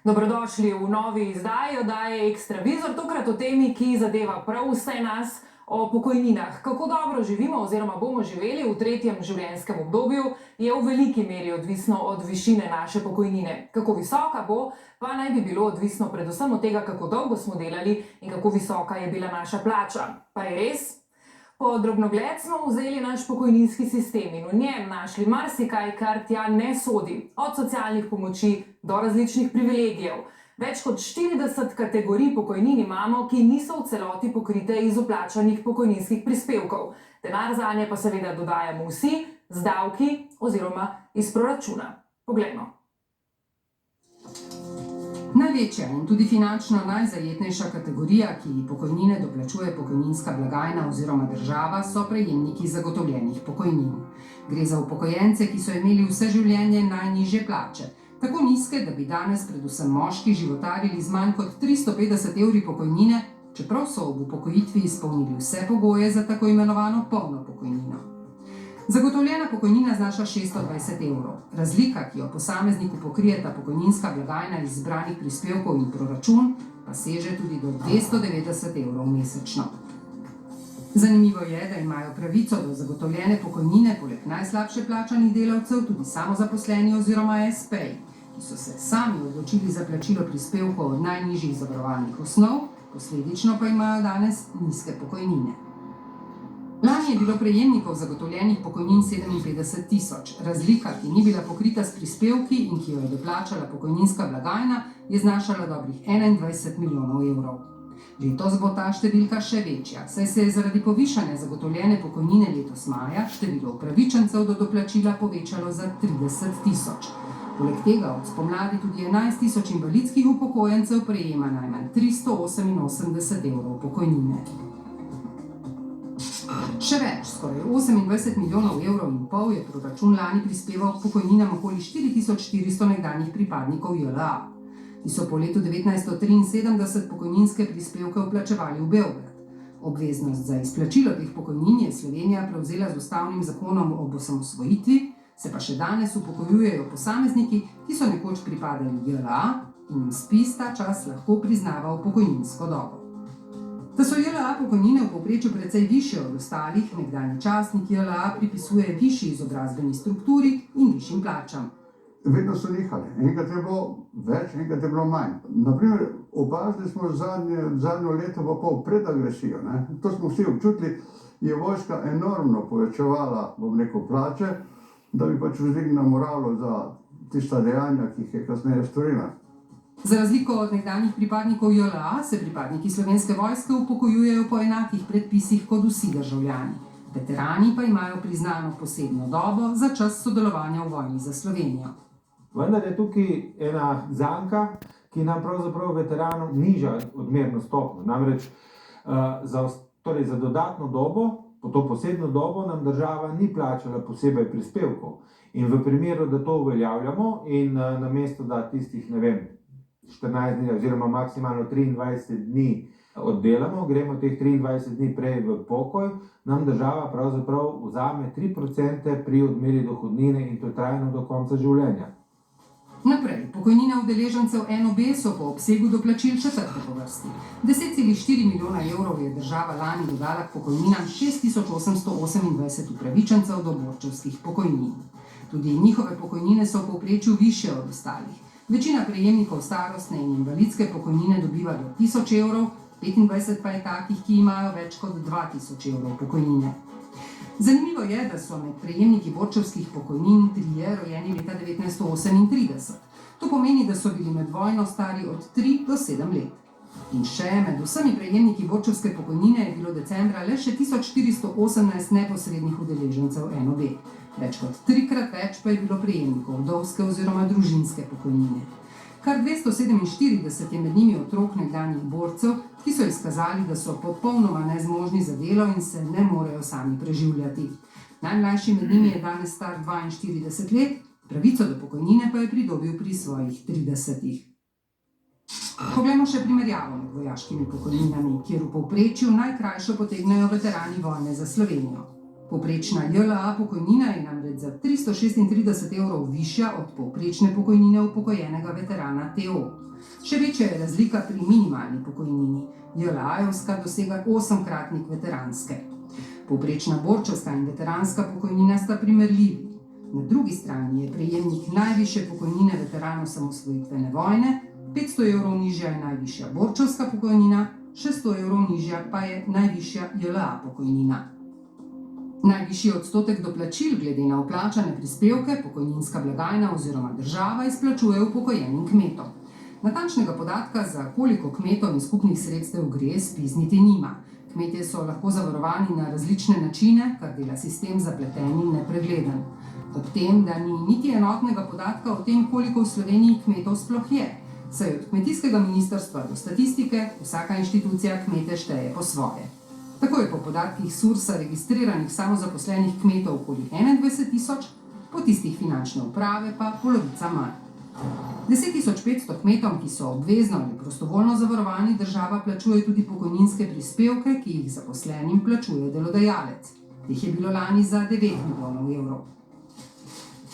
Dobrodošli v novi izdaji oddaje Ekstravizor, tokrat o temi, ki zadeva prav vse nas, o pokojninah. Kako dobro živimo oziroma bomo živeli v tretjem življenjskem obdobju, je v veliki meri odvisno od višine naše pokojnine. Kako visoka bo, pa naj bi bilo odvisno predvsem od tega, kako dolgo smo delali in kako visoka je bila naša plača. Pa je res? Po drobnogled smo vzeli naš pokojninski sistem in v njem našli marsikaj, kar tja ne sodi, od socialnih pomoči do različnih privilegijev. Več kot 40 kategorij pokojnin imamo, ki niso v celoti pokrite iz vplačanih pokojninskih prispevkov. Denar zanje pa seveda dodajamo vsi z davki oziroma iz proračuna. Poglejmo. Največja in tudi finančno najzajetnejša kategorija, ki pokojnine doplačuje pokojninska blagajna oziroma država, so prejemniki zagotovljenih pokojnin. Gre za upokojence, ki so imeli vse življenje najnižje plače, tako nizke, da bi danes predvsem moški životarili z manj kot 350 evri pokojnine, čeprav so ob upokojitvi izpolnili vse pogoje za tako imenovano polno pokojnino. Zagotovljena pokojnina znaša 620 evrov. Razlika, ki jo posamezniku pokrijeta pokojninska blagajna iz zbranih prispevkov in proračun, pa seže tudi do 290 evrov mesečno. Zanimivo je, da imajo pravico do zagotovljene pokojnine poleg najslabše plačanih delavcev tudi samozaposleni oziroma espeji, ki so se sami odločili za plačilo prispevkov od najnižjih zavarovalnih osnov, posledično pa imajo danes nizke pokojnine. Lani je bilo prejemnikov zagotovljenih pokojnin 57 tisoč. Razlika, ki ni bila pokrita s prispevki in ki jo je doplačala pokojninska blagajna, je znašala dobrih 21 milijonov evrov. Letos bo ta številka še večja, saj se je zaradi povišanja zagotovljene pokojnine letos maja število upravičencev do doplačila povečalo za 30 tisoč. Poleg tega od spomladi tudi 11 tisoč invalidskih upokojencev prejema najmanj 388 evrov pokojnine. Še več, skoraj 28 milijonov evrov in pol je proračun lani prispeval k pokojninam okoli 4400 nekdanjih pripadnikov JLA. Ti so po letu 1973 pokojninske prispevke vplačevali v Beograd. Obveznost za izplačilo teh pokojnin je Slovenija prevzela z ustavnim zakonom ob osamosvojitvi, se pa še danes upokojujejo posamezniki, ki so nekoč pripadali JLA in ZPIZ ta čas lahko priznaval pokojninsko dobo. Da so JLA pokojnine v povprečju precej višje od ostalih, nekdanji častnik JLA pripisuje višji izobrazbeni strukturi in višjim plačam. Vedno so nihali. Enkrat je bilo več, enkrat je bilo manj. Naprimer, opazili smo zadnjo leto pa pol pred agresijo. To smo vsi občutili, je vojska enormno povečevala, plače, da bi pač vzdignila moralo za tista dejanja, ki jih je kasneje storila. Za razliko od nekdanjih pripadnikov JLA se pripadniki Slovenske vojske upokojujejo po enakih predpisih kot vsi državljani. Veterani pa imajo priznano posebno dobo za čas sodelovanja v vojni za Slovenijo. Vendar je tukaj ena zanka, ki nam pravzaprav veteranom niža odmerno stopnjo. Namreč za dodatno dobo, po to posebno dobo, nam država ni plačala posebej prispevkov. In v primeru, da to uveljavljamo in namesto da tistih, 14 dni oziroma maksimalno 23 dni oddelamo, gremo teh 23 dni prej v pokoj, nam država pravzaprav vzame 3% pri odmeri dohodnine in to trajno do konca življenja. Naprej, pokojnine udeležencev NOB so po obsegu doplačil četrte po vrsti. 10,4 milijona evrov je država lani dodala k pokojninam 6828 upravičencev do borčevskih pokojnin. Tudi njihove pokojnine so v povprečju višje od ostalih. Večina prejemnikov starostne in invalidske pokojnine dobiva do 1000 evrov, 25 pa je takih, ki imajo več kot 2000 evrov pokojnine. Zanimivo je, da so med prejemniki borčevskih pokojnin trije rojeni leta 1938. To pomeni, da so bili med vojno stari od 3 do 7 let. In še med vsemi prejemniki borčevske pokojnine je bilo decembra le še 1418 neposrednih udeležencev NOB. Več kot 3-krat več pa je bilo prejemnikov vdovske oziroma družinske pokojnine. Kar 247 je med njimi otrok nekdanjih borcev, ki so izkazali, da so popolnoma nezmožni za delo in se ne morejo sami preživljati. Najmlajši med njimi je danes star 42 let, pravico do pokojnine pa je pridobil pri svojih 30. Poglejmo še primerjavo med vojaškimi pokojninami, kjer v povprečju najkrajšo potegnejo veterani vojne za Slovenijo. Povprečna JLA pokojnina je namreč za 336 evrov višja od povprečne pokojnine upokojenega veterana TO. Še večja je razlika pri minimalni pokojnini. JLA-jevska dosega 8-kratnik veteranske. Povprečna borčevska in veteranska pokojnina sta primerljivi. Na drugi strani je prejemnik najvišje pokojnine veteran osamosvojitvene vojne, 500 evrov nižja je najvišja borčevska pokojnina, 600 evrov nižja pa je najvišja JLA pokojnina. Najvišji odstotek doplačil glede na vplačane prispevke pokojninska blagajna oziroma država izplačuje upokojenim kmetom. Natančnega podatka, za koliko kmetom in skupnih sredstev gre, SPIZ niti nima. Kmetje so lahko zavarovani na različne načine, kar dela sistem zapleten in nepregleden. Ob tem, da ni niti enotnega podatka o tem, koliko v Sloveniji kmetov sploh je, saj od kmetijskega ministrstva do statistike vsaka inštitucija kmete šteje po svoje. Tako je po podatkih SURS-a registriranih samozaposlenih kmetov okoli 21 tisoč, po tistih finančne uprave pa polovica manj. 10.500 kmetom, ki so obvezno ali prostovoljno zavarovani, država plačuje tudi pokojninske prispevke, ki jih zaposlenim plačuje delodajalec. Teh je bilo lani za 9 milijonov evrov.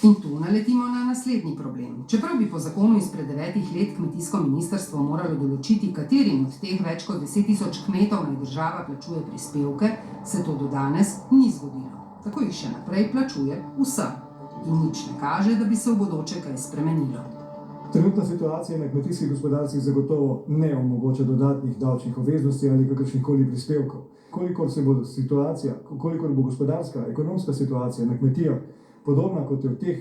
In tu naletimo na naslednji problem. Čeprav bi po zakonu izpred 9 let kmetijsko ministrstvo moralo določiti, katerim od teh več kot 10.000 kmetov naj država plačuje prispevke, se to do danes ni zgodilo. Tako jih še naprej plačuje vsem. In nič ne kaže, da bi se v bodoče kaj spremenilo. Trenutna situacija na kmetijskih gospodarstvih zagotovo ne omogoča dodatnih davčnih obveznosti ali kakršnihkoli prispevkov. Kolikor bo gospodarska, ekonomska situacija na kmetijah podobna kot je v teh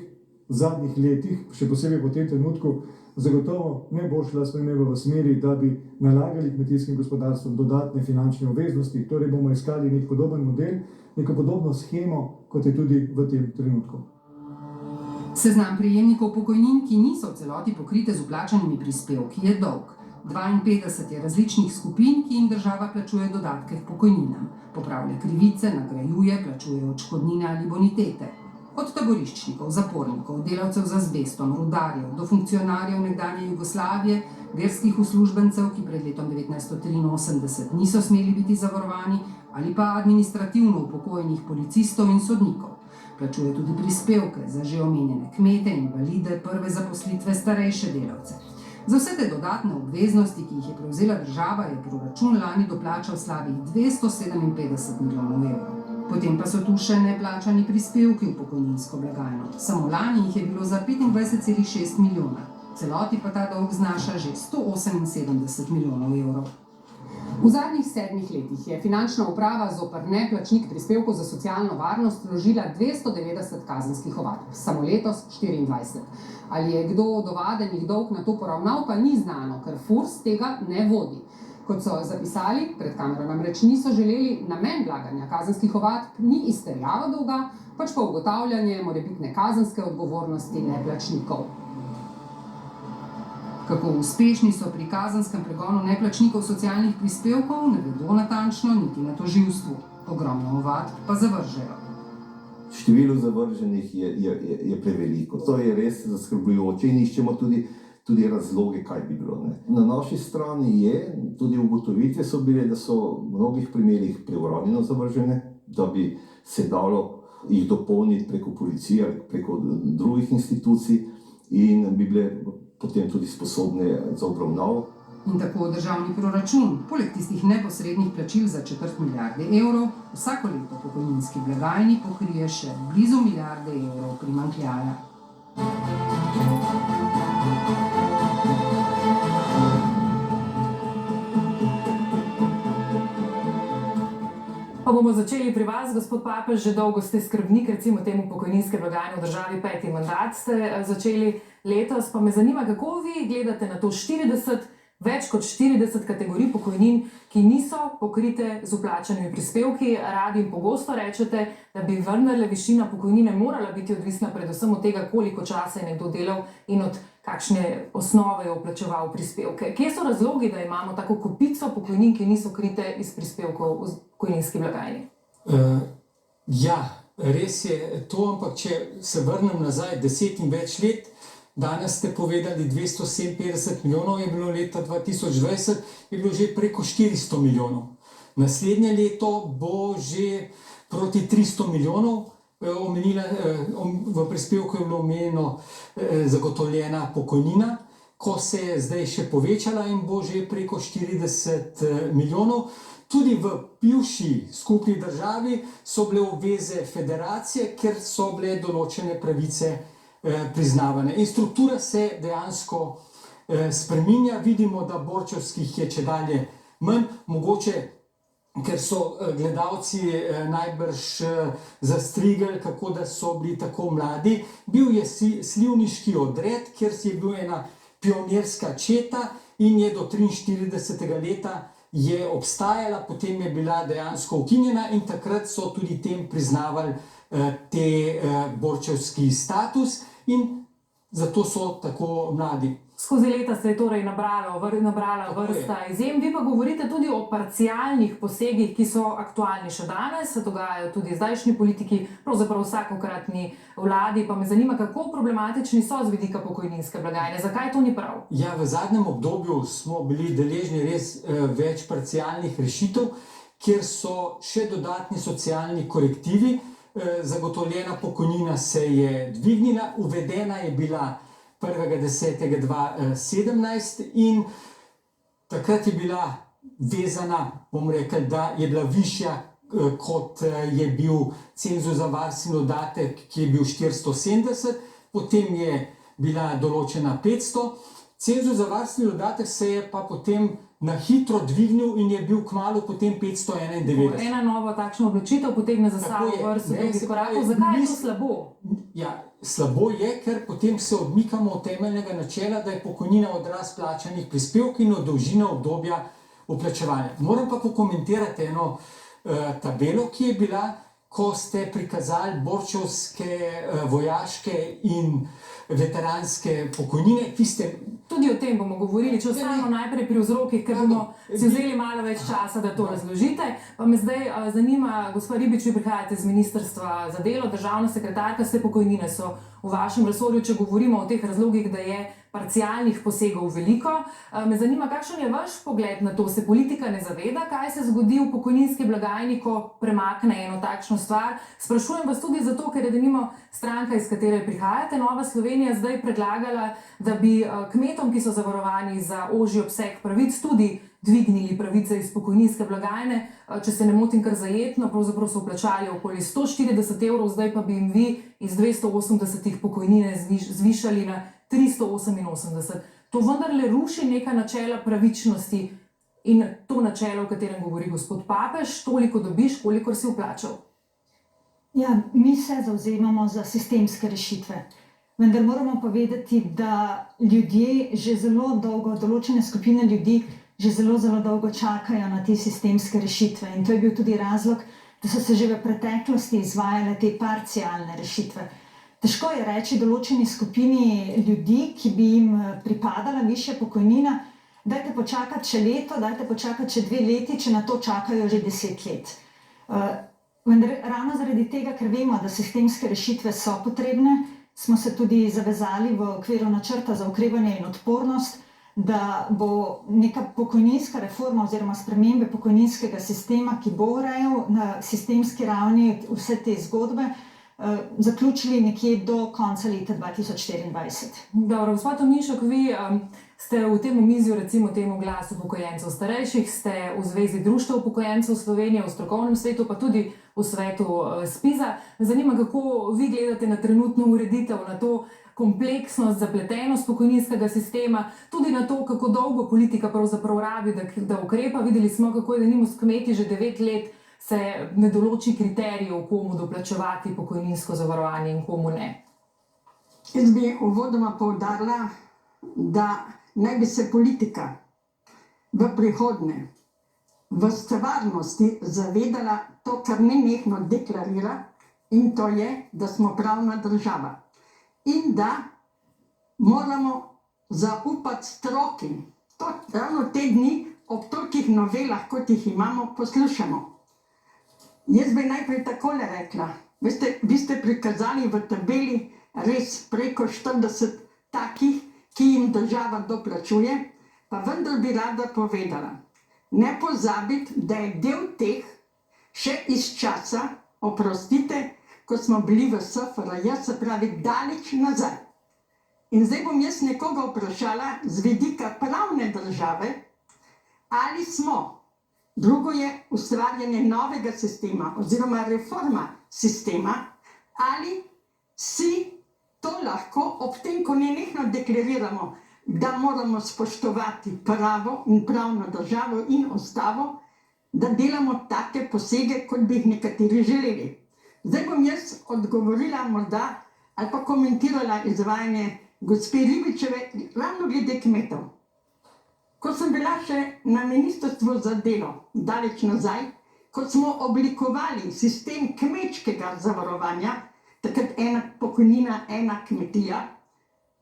zadnjih letih, še posebej po tem trenutku, zagotovo ne bo šla sprememba v smeri, da bi nalagali kmetijskim gospodarstvom dodatne finančne obveznosti, torej bomo iskali nek podoben model, neko podobno shemo, kot je tudi v tem trenutku. Seznam prejemnikov pokojnin, ki niso v celoti pokrite z vplačanimi prispevki, je dolg. 52 je različnih skupin, ki jim država plačuje dodatke k pokojninam. Popravlja krivice, nagrajuje, plačuje odškodnine ali bonitete. Od taboriščnikov, zapornikov, delavcev z azbestom, rudarjev, do funkcionarjev nekdanje Jugoslavije, verskih uslužbencev, ki pred letom 1983 niso smeli biti zavarovani, ali pa administrativno upokojenih policistov in sodnikov. Plačuje tudi prispevke za že omenjene kmete, invalide, prve zaposlitve, starejše delavce. Za vse te dodatne obveznosti, ki jih je prevzela država, je proračun lani doplačal slabih 257 milijonov evrov. Potem pa so tu še neplačani prispevki v pokojninsko blagajno. Samo lani jih je bilo za 25,6 milijona. V celoti pa ta dolg znaša že 178 milijonov evrov. V zadnjih 7 letih je finančna uprava zoper neplačnik prispevkov za socialno varnost vložila 290 kazenskih ovadb, samo letos 24. Ali je kdo od ovadenih dolg na to poravnal, pa ni znano, ker FURS tega ne vodi. Kot so zapisali, pred kamero namreč niso želeli, namen vlaganja kazenskih ovadb ni izterjava dolga, pač pa ugotavljanje morebitne kazenske odgovornosti neplačnikov. Kako uspešni so pri kazenskem pregonu neplačnikov socialnih prispevkov, ne vedo natančno niti na tožilstvu. Ogromno ovadb pa zavržejo. Število zavrženih je preveliko. To je res zaskrbljujoče in iščemo tudi razloge, kaj bi bilo. Na naši strani je, tudi ugotovitve so bile, da so v mnogih primerih preuranjeno zavržene, da bi se dalo jih dopolniti preko policije ali preko drugih institucij in bi bile potem tudi sposobne za obravnavo. In tako državni proračun, poleg tistih neposrednih plačil za 250 milijarde evrov, vsako leto pokojninski blagajni pokrije še blizu milijarde evrov primanjkljaja. Pa bomo začeli pri vas, gospod Papež, že dolgo ste skrbnik, recimo temu pokojninske blagajne v državi, 5. mandat ste začeli letos, pa me zanima, kako vi gledate na to več kot 40 kategorij pokojnin, ki niso pokrite z vplačanimi prispevki. Radi in pogosto rečete, da bi vendarle višina pokojnine morala biti odvisna predvsem od tega, koliko časa je nekdo delal in od kakšne osnove je vplačeval prispevke. Kje so razlogi, da imamo tako kopico pokojnin, ki niso krite iz prispevkov v pokojninski blagajni? Ja, res je to, ampak če se vrnem nazaj 10 in več let, danes ste povedali 257 milijonov, je bilo leta 2020, je bilo že preko 400 milijonov. Naslednje leto bo že proti 300 milijonov. V prispevku je bilo omenjeno zagotovljena pokojnina, ko se je zdaj še povečala in bo že preko 40 milijonov. Tudi v bivši skupni državi so bile obveze federacije, ker so bile določene pravice priznavane. In struktura se dejansko spreminja. Vidimo, da borčevskih je čedalje manj, mogoče ker so gledalci najbrž zastrigli, kako da so bili tako mladi. Bil je slivniški odred, kjer je bil ena pionirska četa in je do 43. leta je obstajala, potem je bila dejansko ukinjena in takrat so tudi tem priznavali te borčevski status in zato so tako mladi. Skozi leta se je torej nabrala vrsta izjem. Vi pa govorite tudi o parcialnih posegih, ki so aktualni še danes, se dogajajo tudi zdajšnji politiki, pravzaprav vsakokratni vladi. Pa me zanima, kako problematični so z vidika pokojninske blagajne. Zakaj to ni prav? Ja, v zadnjem obdobju smo bili deležni res več parcialnih rešitev, kjer so še dodatni socialni korektivi. Zagotovljena pokojnina se je dvignila, uvedena je bila 1.10.2017 in takrat je bila vezana, bom rekel, da je bila višja, kot je bil cenzus za varstveni dodatek, ki je bil 470, potem je bila določena 500. Cenzus za varstveni dodatek se je pa potem na hitro dvignil in je bil kmalu potem 591. Ena nova takšna odločitev potegne za sabo vrsto drugih korakov. Zakaj je to slabo? Ja, slabo je, ker potem se odmikamo od temeljnega načela, da je pokojnina odraz plačanih prispevkov in od dolžine obdobja vplačevanja. Moram pa pokomentirati eno tabelo, ki je bila, ko ste prikazali borčevske, vojaške in veteranske pokojnine, ki ste... Tudi o tem bomo govorili, če ostamo najprej pri vzrokih, ker bomo si vzeli malo več časa, da to razložite. Pa me zdaj zanima, gospod Ribič, vi prihajate z Ministrstva za delo, državna sekretarka, vse pokojnine so v vašem resorju, če govorimo o teh razlogih, da je parcialnih posegov veliko. Me zanima, kakšen je vaš pogled na to? Se politika ne zaveda, kaj se zgodi v pokojninski blagajni, ko premakne eno takšno stvar? Sprašujem vas tudi zato, ker je denimo stranka, iz katere prihajate, Nova Slovenija, zdaj predlagala, da bi kmetom, ki so zavarovani za ožji obseg pravic, tudi dvignili pravice iz pokojninske blagajne. Če se ne motim kar zajetno, pravzaprav so vplačali okoli 140 evrov, zdaj pa bi jim vi iz 280 pokojnine zvišali na 388. To vendarle ruši neka načela pravičnosti in to načelo, o katerem govori gospod Papež, toliko dobiš, kolikor si vplačal. Ja, mi se zavzemamo za sistemske rešitve. Vendar moramo pa vedeti, da ljudje že zelo dolgo, določene skupine ljudi že zelo dolgo čakajo na te sistemske rešitve. In to je bil tudi razlog, da so se že v preteklosti izvajale te parcialne rešitve. Težko je reči določeni skupini ljudi, ki bi jim pripadala višja pokojnina, dajte počakati še leto, dajte počakati še 2 leti, če na to čakajo že 10 let. Vendar ravno zaradi tega, ker vemo, da sistemske rešitve so potrebne, smo se tudi zavezali v okviru načrta za okrevanje in odpornost, da bo neka pokojninska reforma oziroma spremembe pokojninskega sistema, ki bo urejal na sistemski ravni vse te zgodbe, zaključili nekje do konca leta 2024. Dobro, gospod Tominšek, vi ste v tem omizju, recimo temu glasu upokojencev starejših, ste v Zvezi društev upokojencev Slovenije, v strokovnem svetu, pa tudi v svetu SPIZ-a. Me zanima, kako vi gledate na trenutno ureditev, na to kompleksnost, zapletenost pokojninskega sistema, tudi na to, kako dolgo politika pravzaprav rabi, da ukrepa. Videli smo, kako je denimo s kmeti že 9 let se ne določi kriterijev, komu doplačevati pokojninsko zavarovanje in komu ne. Jaz bi uvodoma poudarila, da naj bi se politika v prihodnje v stvarnosti zavedala to, kar nenehno deklarira, in to je, da smo pravna država. In da moramo zaupati stroki. To ravno te dni ob tolikih novelah, kot jih imamo, poslušamo. Jaz bi najprej takole rekla. Veste, vi ste prikazali v tabeli res preko 40 takih, ki jim država doplačuje, pa vendar bi rada povedala. ne pozabiti, da je del teh še iz časa, oprostite, ko smo bili v SFRJ, se pravi daleč nazaj. In zdaj bom jaz nekoga vprašala z vidika pravne države, ali smo. Drugo je ustvarjanje novega sistema oziroma reforma sistema, ali si to lahko ob tem, ko nenehno deklariramo, da moramo spoštovati pravo in pravno državo in ustavo, da delamo take posege, kot bi jih nekateri želeli. Zdaj bom jaz odgovorila morda ali pa komentirala izvajanje gospe Ribičeve ravno glede kmetov. Ko sem bila še na Ministrstvu za delo, daleč nazaj, ko smo oblikovali sistem kmečkega zavarovanja, takrat ena pokojnina, ena kmetija,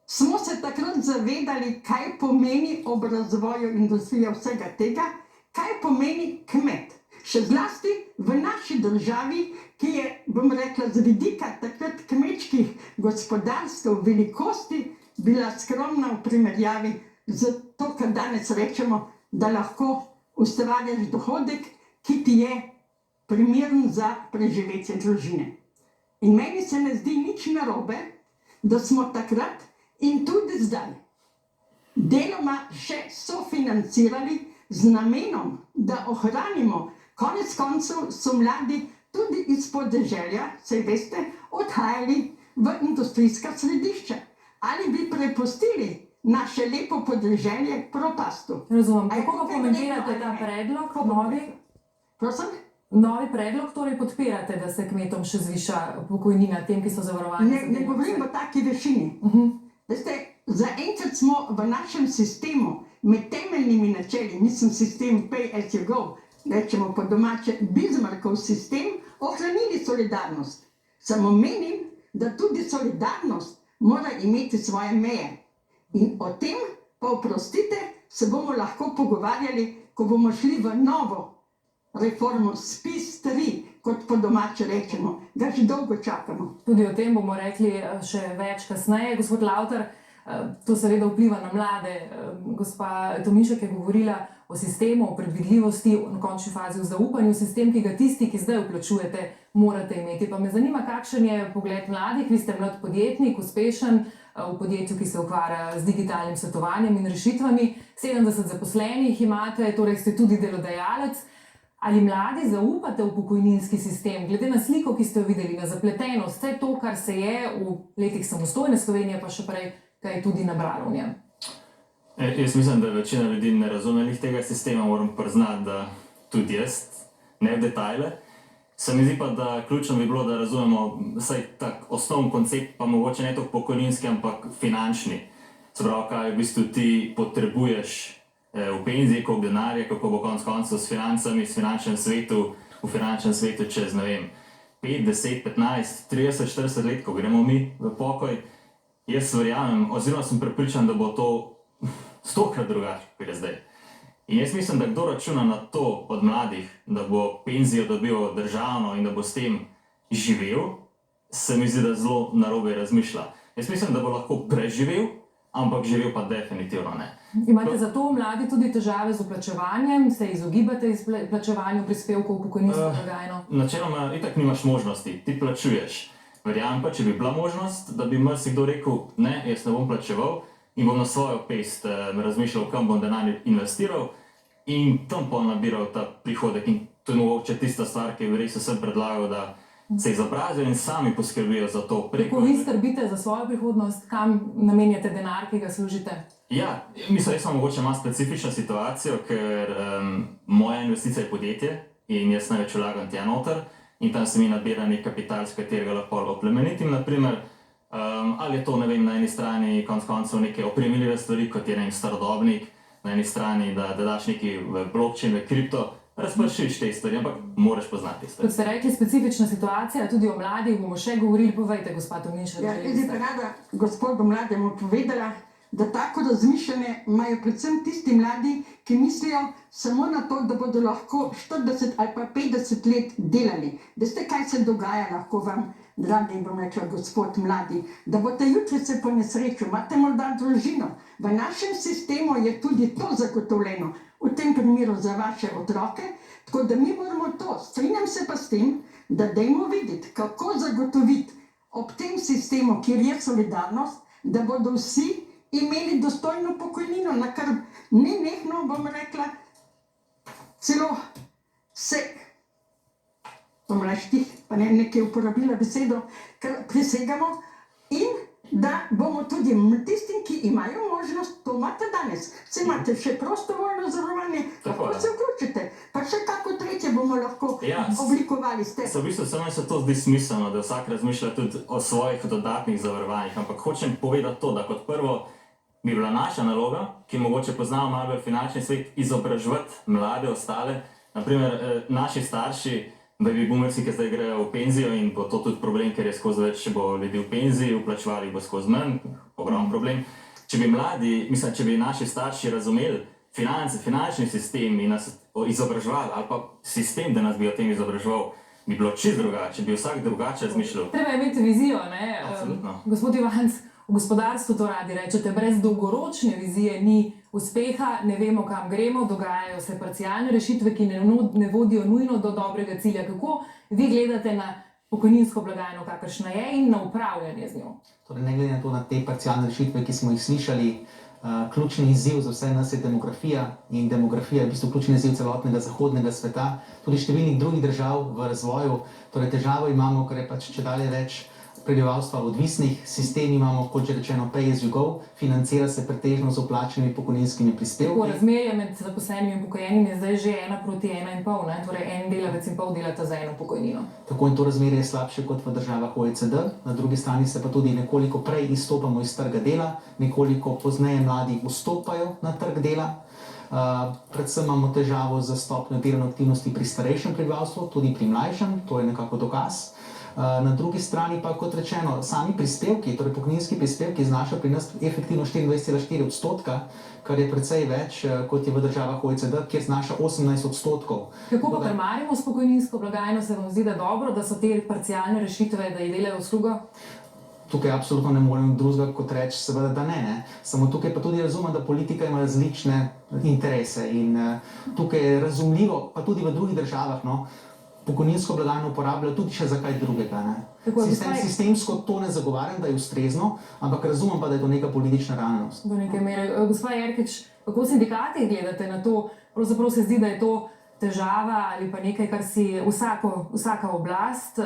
smo se takrat zavedali, kaj pomeni ob razvoju industrije vsega tega, kaj pomeni kmet. Še zlasti v naši državi, ki je, bom rekla, z vidika takrat kmečkih gospodarstv velikosti bila skromna v primerjavi z to, kar danes rečemo, da lahko ustvarjaš dohodek, ki ti je primeren za preživetje družine. In meni se ne zdi nič narobe, da smo takrat in tudi zdaj deloma še sofinancirali z namenom, da ohranimo. Konec koncev so mladi tudi iz podeželja, saj veste, odhajali v industrijska središča. Ali bi prepustili naše lepo podeželje propastu? Razumem. Kako pa komentirate ta predlog, novi? Prosim? Novi predlog, torej podpirate, da se kmetom še zviša pokojnina tem, ki so zavarovani? Ne govorim o taki višini. Veste, zaenkrat smo v našem sistemu med temeljnimi načeli, mislim sistem pay as you go, rečemo po domače Bismarckov sistem, ohranili solidarnost. Samo menim, da tudi solidarnost mora imeti svoje meje. In o tem, pa oprostite, se bomo lahko pogovarjali, ko bomo šli v novo reformo SPIS-3, kot po domače rečemo, da že dolgo čakamo. Tudi o tem bomo rekli še več kasneje. Gospod Lavtar, to seveda vpliva na mlade. Gospa Tominšek je govorila o sistemu, o predvidljivosti, v končni fazi o zaupanju, sistem, ki ga tisti, ki zdaj vplačujete, morate imeti. Pa me zanima, kakšen je pogled mladih. Vi ste mlad podjetnik, uspešen v podjetju, ki se ukvarja z digitalnim svetovanjem in rešitvami. 70 zaposlenih imate, torej ste tudi delodajalec. Ali mladi zaupate v pokojninski sistem, glede na sliko, ki ste jo videli, na zapletenost, vse to, kar se je v letih samostojne Slovenije, pa še prej, kaj je tudi nabralo v njem? Jaz mislim, da večina ljudi ne razume tega sistema, moram priznati, da tudi jaz, ne v detajle. Se mi zdi pa, da ključno bi bilo, da razumemo vsaj tak osnovni koncept, pa mogoče ne toliko pokojninski, ampak finančni. Se pravi, kaj v bistvu ti potrebuješ v penziji, koliko denarja, kako bo konec koncev s financami, v finančnem svetu čez, ne vem, 5, 10, 15, 30, 40 let, ko gremo mi v pokoj. Jaz verjamem, oziroma sem prepričan, da bo to 100-krat drugače, kot je zdaj. In jaz mislim, da kdo računa na to od mladih, da bo penzijo dobil državno in da bo s tem živel, se mi zdi, da zelo narobe razmišlja. Jaz mislim, da bo lahko preživel, ampak živel pa definitivno ne. Imate zato mladi tudi težave z vplačevanjem, se izogibate plačevanju prispevkov v pokojninsko blagajno? Načeloma itak nimaš možnosti, ti plačuješ. Verjamem pa, če bi bila možnost, da bi marsikdo rekel, ne, jaz ne bom plačeval in bom na svojo pest razmišljal, kam bom denar investiral in tam pa nabiral ta prihodek. In to je mogoče tista stvar, ki bi res vsem predlagal, da se izobrazijo in sami poskrbijo za to. Kako vi skrbite za svojo prihodnost, kam namenjate denar, ki ga služite? Ja, mislim, jaz sem mogoče malo specifična situacija, ker moja investicija je podjetje in jaz največ vlagam tja noter in tam se mi nabira nek kapital, s katerega lahko oplemenitim, naprimer, ali je to, ne vem, na eni strani konec koncev neke opremljive stvari, kot je nek starodobnik, na eni strani, da daš nekaj v blockchain, v kripto, razpršiš te stvari, ampak moraš poznati te stvari. Kot ste rekli, specifična situacija, tudi o mladih bomo še govorili, povejte, gospa Tominšek. Ja, jaz bi rada gospodu mlademu povedala, da tako razmišljanje imajo predvsem tisti mladi, ki mislijo samo na to, da bodo lahko 40 ali pa 50 let delali. Veste, kaj se dogaja, lahko vam dragi, bom rekla, gospod mladi, da boste jutri se po nesreču, imate morda družino. V našem sistemu je tudi to zagotovljeno, v tem primeru za vaše otroke, tako da mi moramo to, strinjam se pa s tem, da dajmo videti, kako zagotoviti ob tem sistemu, kjer je solidarnost, da bodo vsi imeli dostojno pokojnino, na kar nenehno, bom rekla, celo se, bom reštih, pa ne nekaj uporabila besedo, ker prisegamo in da bomo tudi tistim, ki imajo možnost, to imate danes, vse imate še prostovoljno zavarovanje, lahko se vključite, pa še kako tretje bomo lahko oblikovali ste. V bistvu samo se to zdi smiselno, da vsak razmišlja tudi o svojih dodatnih zavarovanjih, ampak hočem povedati to, da kot prvo bi bila naša naloga, ki mogoče poznamo malo bolj finančni svet, izobraževati mlade ostale, naprimer naši starši, baby boomersi, ki zdaj grejo v penzijo in bo to tudi problem, ker je skozi več bo ljudi v penziji, vplačevali bo skozi manj, ogromen problem. Če bi mladi, mislim, če bi naši starši razumeli finance, finančni sistem in nas izobraževali, ali pa sistem, da nas bi o tem izobraževal, bi bilo čisto drugače, bi vsak drugače razmišljal. Treba je imeti vizijo, ne? Absolutno. Gospod Ivanc, v gospodarstvu to radi rečete, brez dolgoročne vizije ni uspeha, ne vemo, kam gremo, dogajajo se parcialne rešitve, ki ne vodijo nujno do dobrega cilja. Kako vi gledate na pokojninsko blagajno, kakršna je, in na upravljanje z njo? Torej, ne glede na to, na te parcialne rešitve, ki smo jih slišali, ključni izziv za vse nas je demografija in demografija je v bistvu ključni izziv celotnega zahodnega sveta, tudi številnih drugih držav v razvoju. Torej, težavo imamo, ker je pač čedalje več prebivalstva odvisnih, sistem imamo, kot že rečeno, pay as you go, financira se pretežno z vplačenimi pokojninskimi prispevki. Razmerje med zaposlenimi in upokojenimi je zdaj že 1:1,5, ne? Torej en delavec in pol delata za eno pokojnino. Tako in to razmerje je slabše kot v državah OECD, na drugi strani se pa tudi nekoliko prej izstopamo iz trga dela, nekoliko pozneje mladi vstopajo na trg dela. Predvsem imamo težavo z stopnjo delovne aktivnosti pri starejšem prebivalstvu, tudi pri mlajšem, to je nekako dokaz. Na drugi strani pa, kot rečeno, sami prispevki, torej pokojninski prispevki znašajo pri nas efektivno 24,4%, kar je precej več, kot je v državah OECD, kjer znaša 18%. Kako pa krmarimo s pokojninsko blagajno? Se vam zdi, da dobro, da so te parcialne rešitve, da ji delajo uslugo? Tukaj absolutno ne morem drugega kot reči, seveda, da ne. Samo tukaj pa tudi razumem, da politika ima različne interese in tukaj je razumljivo, pa tudi v drugih državah, pokojninsko blagajno uporabljajo tudi še za kaj drugega. Sistemsko to ne zagovarjam, da je ustrezno, ampak razumem pa, da je to neka politična realnost. Do neke mere. Gospa Jerkič, kako sindikati gledate na to? Pravzaprav se zdi, da je to težava ali pa nekaj, kar si vsaka oblast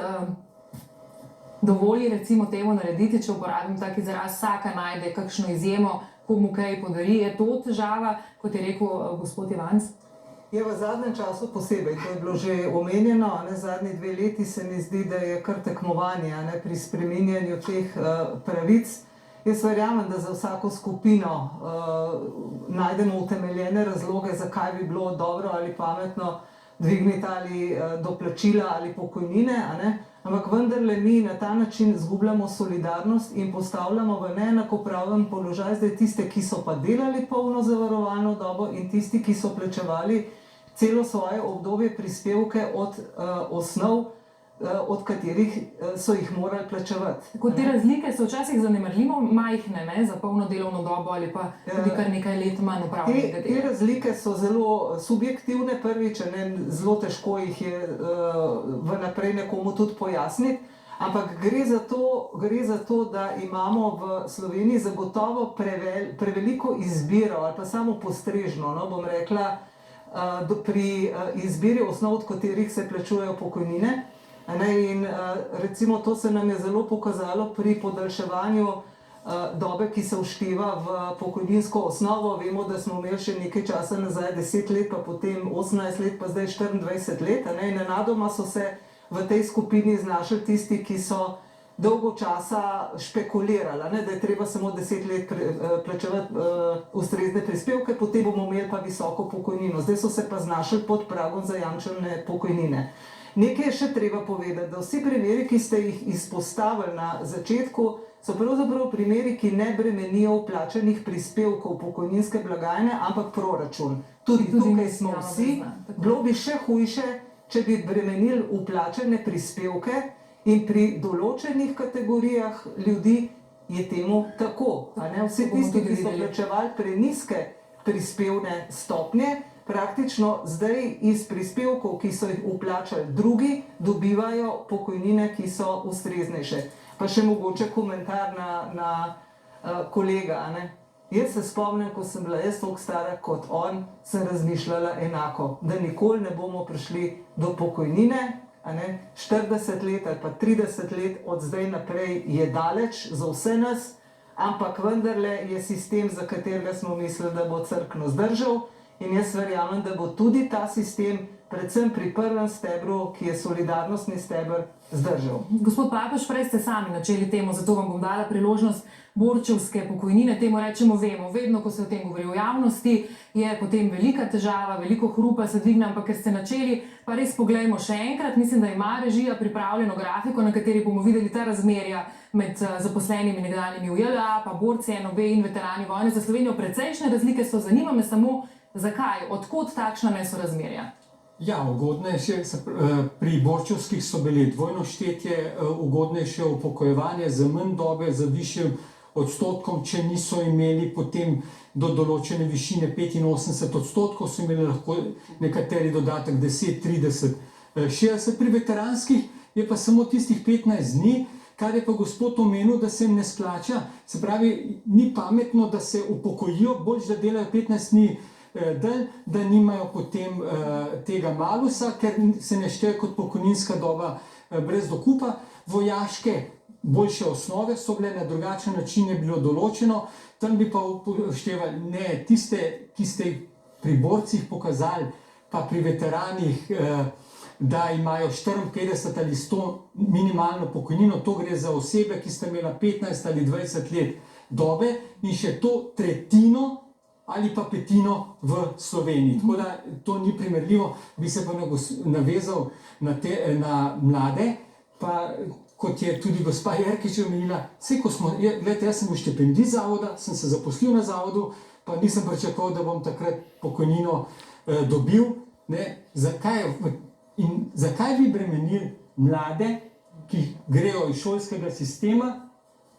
dovoli recimo temu narediti, če uporabim tak izraz, vsaka najde kakšno izjemo, komu kaj podari. Je to težava, kot je rekel gospod Ivanc? Je v zadnjem času posebej, to je bilo že omenjeno, zadnji 2 leti se mi zdi, da je kar tekmovanje pri spreminjanju teh pravic. Jaz verjamem, da za vsako skupino najdemo utemeljene razloge, zakaj bi bilo dobro ali pametno dvigniti ali doplačila ali pokojnine, ampak vendarle mi na ta način zgubljamo solidarnost in postavljamo v neenakopraven položaj zdaj tiste, ki so pa delali polno zavarovalno dobo in tisti, ki so plačevali celo svoje obdobje prispevke od osnov, od katerih so jih morali plačevati. Kot te razlike so včasih zanemarljivo majhne, za polno delovno dobo ali pa tudi kar nekaj let manj opravljenega dela. Te razlike so zelo subjektivne, prvič, zelo težko jih je vnaprej nekomu tudi pojasniti, ampak gre za to, da imamo v Sloveniji zagotovo preveliko izbiro ali pa samo postrežno, bom rekla, pri izbiri osnov, od katerih se plačujejo pokojnine. In recimo to se nam je zelo pokazalo pri podaljševanju dobe, ki se všteva v pokojninsko osnovo. Vemo, da smo imeli še nekaj časa nazaj 10 let, pa potem 18 let, pa zdaj 24 let. In nenadoma so se v tej skupini znašli tisti, ki so dolgo časa špekulirali, da je treba samo 10 let plačevati ustrezne prispevke, potem bomo imeli pa visoko pokojnino. Zdaj so se pa znašli pod pragom zajamčene pokojnine. Nekaj je še treba povedati, da vsi primeri, ki ste jih izpostavili na začetku, so pravzaprav primeri, ki ne bremenijo vplačanih prispevkov pokojninske blagajne, ampak proračun. Tudi tukaj smo vsi. Bilo bi še hujše, če bi bremenili vplačane prispevke In pri določenih kategorijah ljudi je temu tako. A ne? Vsi tisti, ki so plačevali prenizke prispevne stopnje, praktično zdaj iz prispevkov, ki so jih vplačali drugi, dobivajo pokojnine, ki so ustreznejše. Pa še mogoče komentar na kolega. A ne? Jaz se spomnim, ko sem bila jaz toliko stara kot on, sem razmišljala enako, da nikoli ne bomo prišli do pokojnine. 40 let ali pa 30 let od zdaj naprej je daleč za vse nas, ampak vendarle je sistem, za katerega smo mislili, da bo crkno zdržal, in jaz verjamem, da bo tudi ta sistem, predvsem pri prvem stebru, ki je solidarnostni steber, zdržal. Gospod Papež, prej ste sami načeli temu, zato vam bom dala priložnost. Borčevske pokojnine, temu rečemo, vemo, vedno, ko se o tem govori v javnosti, je potem velika težava, veliko hrupa se dvigne, ampak ker ste načeli, pa res poglejmo še enkrat, mislim, da ima režija pripravljeno grafiko, na kateri bomo videli ta razmerja med zaposlenimi nekdanjimi v JLA, pa borci NOB in veterani vojne za Slovenijo. Precejšnje razlike so, zanima me samo, zakaj, odkot takšna nesorazmerja? Ja, ugodnejše, pri borčevskih so bili dvojno štetje, ugodnejše upokojevanje za manj dobe, za višjim odstotkom, če niso imeli potem do določene višine 85%, so imeli lahko nekateri dodatek 10, 30, 60. Pri veteranskih je pa samo tistih 15 dni, kar je pa gospod omenil, da se jim ne splača. Se pravi, ni pametno, da se upokojijo, bolj da delajo 15 dni del, da nimajo potem tega malusa, ker se ne šteje kot pokojninska doba brez dokupa. Vojaške boljše osnove so bile, na drugačen način je bilo določeno, tam bi pa upoštevali ne tiste, ki ste jih pri borcih pokazali, pa pri veteranih, da imajo 54 ali 100 minimalno pokojnino, to gre za osebe, ki ste imela 15 ali 20 let dobe in še to tretjino ali pa petino v Sloveniji. Tako da to ni primerljivo, bi se pa navezal na mlade, pa kot je tudi gospa Jerkič omenila, gledajte, jaz sem bil štipendist zavoda, sem se zaposlil na zavodu, pa nisem pričakoval, da bom takrat pokojnino dobil. Zakaj bi bremenili mlade, ki grejo iz šolskega sistema,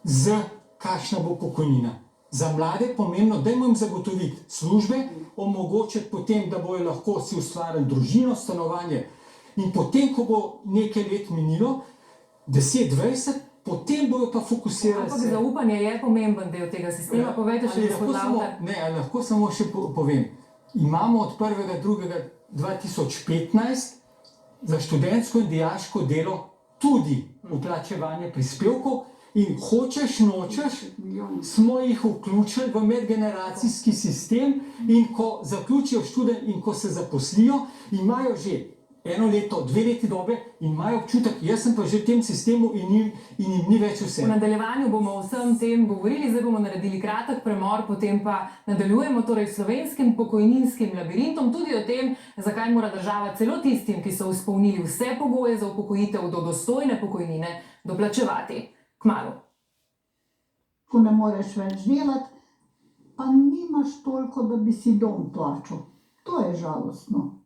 z kakšna bo pokojnina? Za mlade je pomembno, da jim zagotoviti službe, omogočiti potem, da bojo lahko si ustvarili družino, stanovanje. In potem, ko bo nekaj let minilo, 10, 20, potem bojo pa fokusirali se. Ampak zaupanje je pomemben del tega sistema, povejte še gospod Lavtar. Ali lahko samo še povem. Imamo od 1.2.2015 za študentsko in dijaško delo tudi vplačevanje prispevkov in hočeš, nočeš, smo jih vključili v medgeneracijski sistem in ko zaključijo študent in ko se zaposlijo, imajo že 1 leto, 2 leti dobe in imajo občutek, jaz sem pa že v tem sistemu in jim ni več vse. V nadaljevanju bomo o vsem tem govorili, zdaj bomo naredili kratek premor, potem pa nadaljujemo torej slovenskim pokojninskim labirintom, tudi o tem, zakaj mora država celo tistim, ki so izpolnili vse pogoje za upokojitev do dostojne pokojnine, doplačevati. Kmalu. Ko ne moreš več delati, pa nimaš toliko, da bi si dom plačal. To je žalostno.